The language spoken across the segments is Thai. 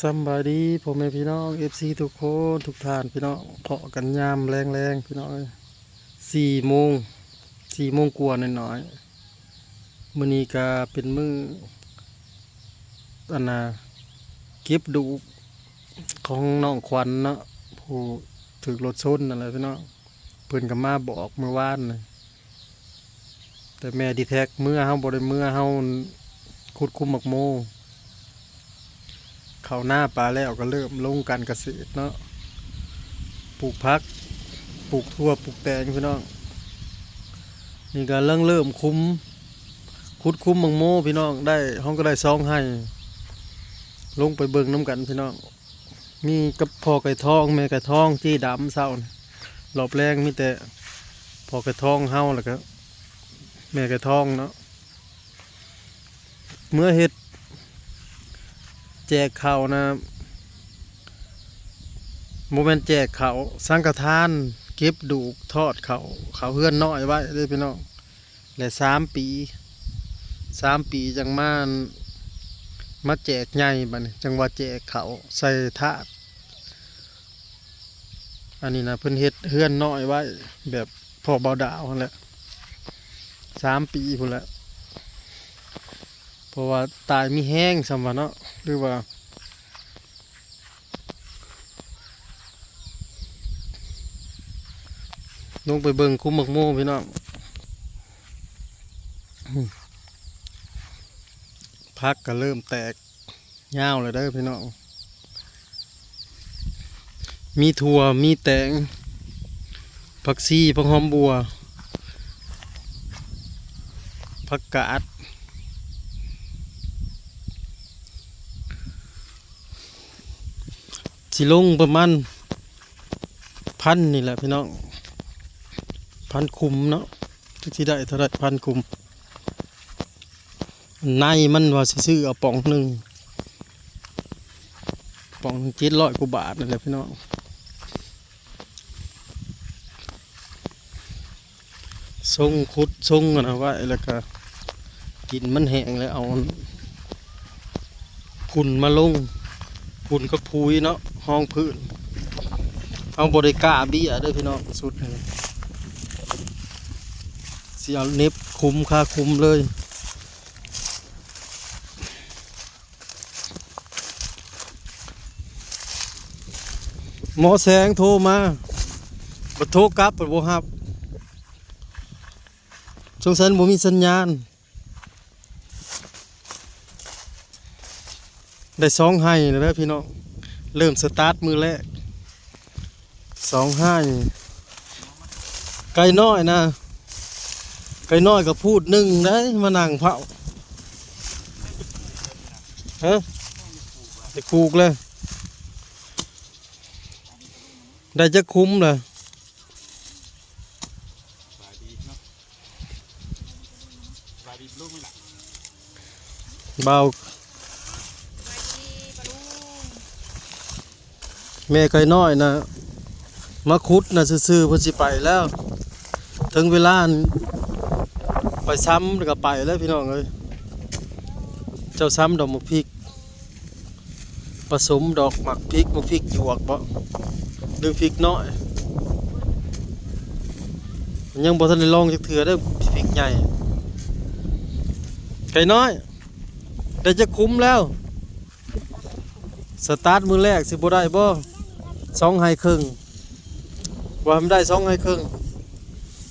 สำบายดีพ่อแม่พี่น้องFCทุกคนทุกท่านพี่น้องเพาะกันยามแรงๆพี่น้อง4 โมง4 โมงกว่าน้อยๆมื้อนี้ก็เป็นมื้ออันน่ะเก็บดุของน้องขวัญเนาะผู้ถูกรถชนนั่นแหละพี่น้องเพิ่นก็มาบอกเมื่อวานน่ะแต่แม่ดีแท็กเมื่อเฮาบ่ได้เมื่อเฮาขุดคุมหมักโมเข้าหน้าปลาแล้วก็เริ่มลงการเกษตรเนาะปลูกผักปลูกทั่วปลูกแตงพี่น้องนี่ก็เริ่มขุดคุ้มมังโมพี่น้องได้ห้องก็ได้ซองให้ลงไปเบิ่งน้ำกันพี่น้องมีกับพ่อไก่ทองแม่ไก่ทองจี้ดำเศร้านี่รอบแรงมีแต่พ่อไก่ทองเฮาแล้วก็แม่ไก่ทองเนาะเมื่อเฮ็ดแจกข้าวนะโมเมนต์แจกข้าวสังฆทานเก็บดูกทอดข้าวเฮือนน้อยไว้เด้อพี่น้องและ3 ปีจังมาแจกใหญ่บัดนี้จังว่าแจกข้าวใส่ถาดอันนี้นะเพิ่นเฮ็ดเฮือนน้อยไว้แบบพ่อเบาดาวนั่นแหละ3 ปีพุ่นแหละเพราะว่าตายมีแห้งสำว่าเนาะหรือว่าลงไปเบิ่งคุ้มหมกโม่พี่น้องพักก็เริ่มแตกยาวเลยเด้อพี่น้องมีถั่วมีแตงผักชีผักหอมบัวผักกาดสิลงประมาณ1,000นี่แหละพี่น้อง1,000 คุมเนาะที่ได้เท่าไร1,000 คุมในมันว่าสิซื้อเอาป่องหนึ่ง700 กว่าบาทนั่นแหละพี่น้องทรงขุดทรงกันเอาไว้แล้วก็กินมันแห้งแล้วเอาพุ่นมาลงพุ่นก็พุยเนาะห้องพื้นเอาบริกาเบี้ยด้วยพี่น้องสุดเลยสิเอาเน็บคุมค่าคุมเลยหมอแสงโทรมาบัดโทรกลับบัดบ่รับสงสัยบ่มีสัญญาณได้2 ให้แล้วพี่น้องเริ่มสตาร์ทมือแรก2 ให้ไก่น้อยนะไก่น้อยก็พูด1ได้มานั่งเผาฮะได้ปลูกเลยได้จะคุ้มเลยเบาแม่ไก่น้อยนะมาคุดนะซื่อๆเพิ่นสิไปแล้วถึงเวลาไปซ้ำแล้วก็ไปแล้วพี่น้องเอ้ยเจ้าซ้ำดอกหมกพริกผสมดอกหมักพริกหยวกบ่หรือพริกน้อยยังบ่ทันได้ลองจักเทื่อเด้อพริกใหญ่ไก่น้อยได้จะคุ้มแล้วสตาร์ทมือแรกสิบ่ได้บ่2 ให้ครึ่งว่ามันได้2 ให้ครึ่ง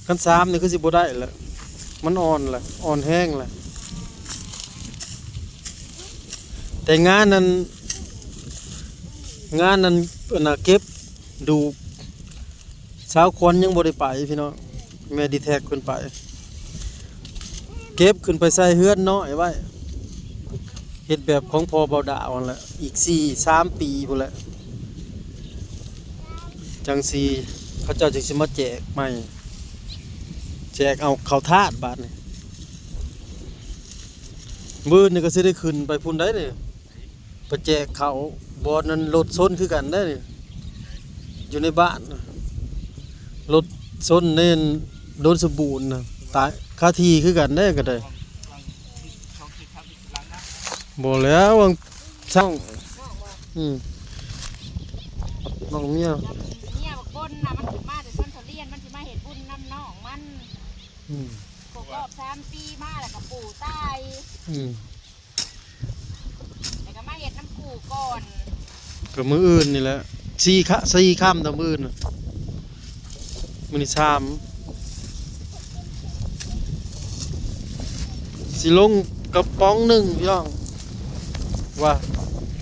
คัน3นี่คือสิบ่ได้แหละมันอ่อนแหละอ่อนแห้งแหละแต่งานนั้นน่ะเก็บดูสาวควันยังบ่ได้ไปพี่น้องแม่ดีแท็กขึ้นไปเก็บขึ้นไปใส่เฮือนน้อยไว้เฮ็ดแบบของพ่อเบาดาวนั่นแหละอีก3 ปีพุ่นแหละจังสีเขาเจ้าจึงสิมาแจกใหม่แจกเอาข้าวทาดบาดนี่มื้อนี่ก็สิได้ขึ้นไปพุ่นได้นี่ไปแจกข้าวบ่นั้นรถซนคือกันได้นี่อยู่ในบ้านรถซนเน้นโดนสบู่น่ะตายคาทีคือกันได้ก็ได้บ่แล้วช่าง น้องเมีย เนี่ยบอกบนน่ะมันสิมาแต่ต้นทุเรียนมันสิมาเห็ดบุญน้ำน้องมันครบรอบ3 ปีมาแล้วก็ปู่ตายแล้วก็มาเห็ดน้ำปู่ก่อน ก็มืออื่นนี่แหละสี่ค่ำต่อมืออื่นมื้อนี้3สิลงกระป๋องหนึ่งพี่น้องว่า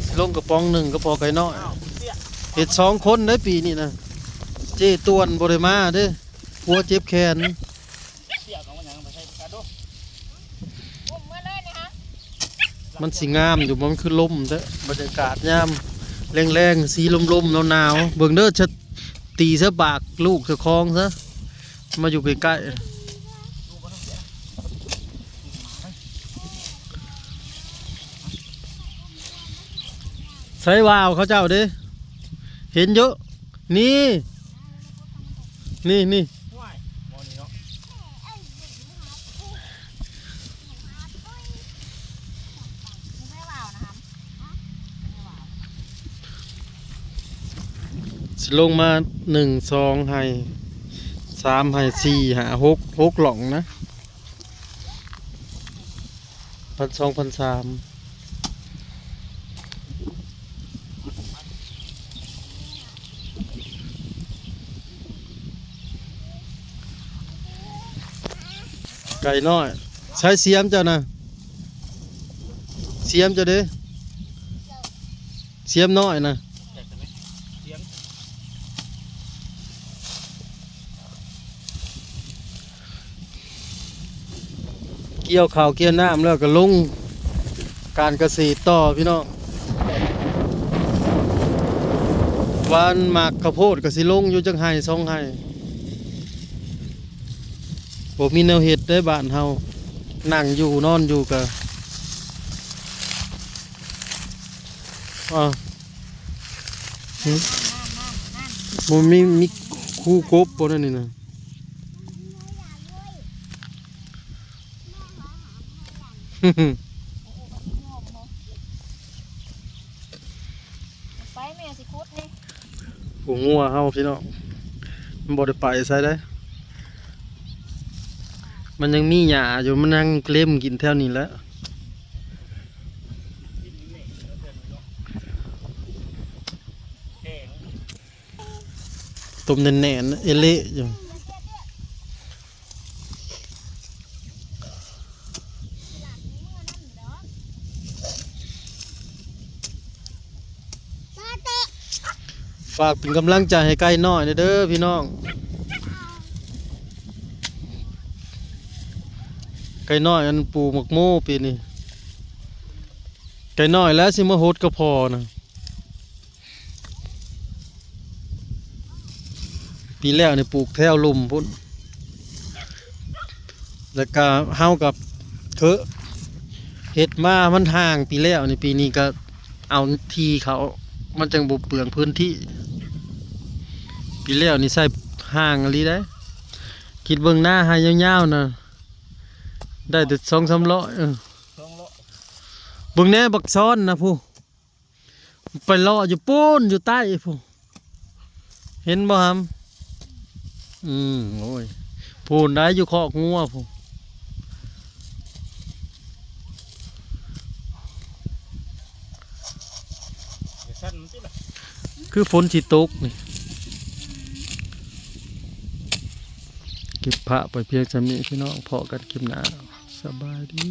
สิลงกระป๋องหนึ่งก็พอไก่น้อยเฮ็ด2 คนได้ปีนี้นะเจ้ตวนบ่ได้มาเด้ผัวเจ็บแขน อุ้มเมื่อเลยนะฮะ มันสิงามอยู่มันคือลมเด้อบรรยากาศยามแรงๆสีลมๆหนาวๆเบิ่งเด้อจะตีซะบากลูกซะคองซะมาอยู่ใกล้ๆใช้วาวเขาเจ้าเด้เห็นเยอะนี่นี่สิลงมา1 2ให้3ให้4 5 6หล่องนะ1,200 1,300ไก่น้อยใช้เสียมเจ้านะเสียมเจ้าเด้เสียมน้อยนะเกี่ยวข้าวเกี่ยวน้ำแล้วก็ลงการเกษตรต่อพี่น้องวันหมากข้าวโพดก็สิลงอยู่จังไห้2 ไห้บ่มีแนวเฮ็ดได้บ้านเฮานั่งอยู่นอนอยู่ก็บ่มีคู่กบบ่นั่นนี่นะไปแม่สิคุดนี่ หัวงัวเฮาพี่น้องมันบ่ได้ไปใส่ได้มันยังมีหญ้าอยู่มันนั่งเล่มกินแถวนี้แหล้วต้มแน่นๆเอเละอยู่ฝากเป็นกำลังใจให้ไก่น้อยเด้อพี่น้องไก่น้อยอันปลูกหมกโม่ปีนี้ไก่น้อยแล้วสิมาโหดก็พอนะปีแล้วนี่ปลูกแถวลุ่มพุ่นแล้วก็เฮากับเฮ็ดมามันห่างปีแล้วนี่ปีนี้ก็เอาที่เขามันจังบ่เปลืองพื้นที่ปีแล้วนี่ใส่ห่างอะไรได้คิดเบิ่งหน้าให้ยาวๆนะได้แต่2-3 ร้อยเบิ่งแน่บักซ้อนนะผู้ไปเลาะอยู่ปูนอยู่ใต้ผู้เห็นบ่ครับโอ้ยพูนได้อยู่คอกงัวผู้คือฝนสิตกนี่เก็บพระไปเพียงจำนี้พี่น้องพอกันคลิปหน้าสบายดี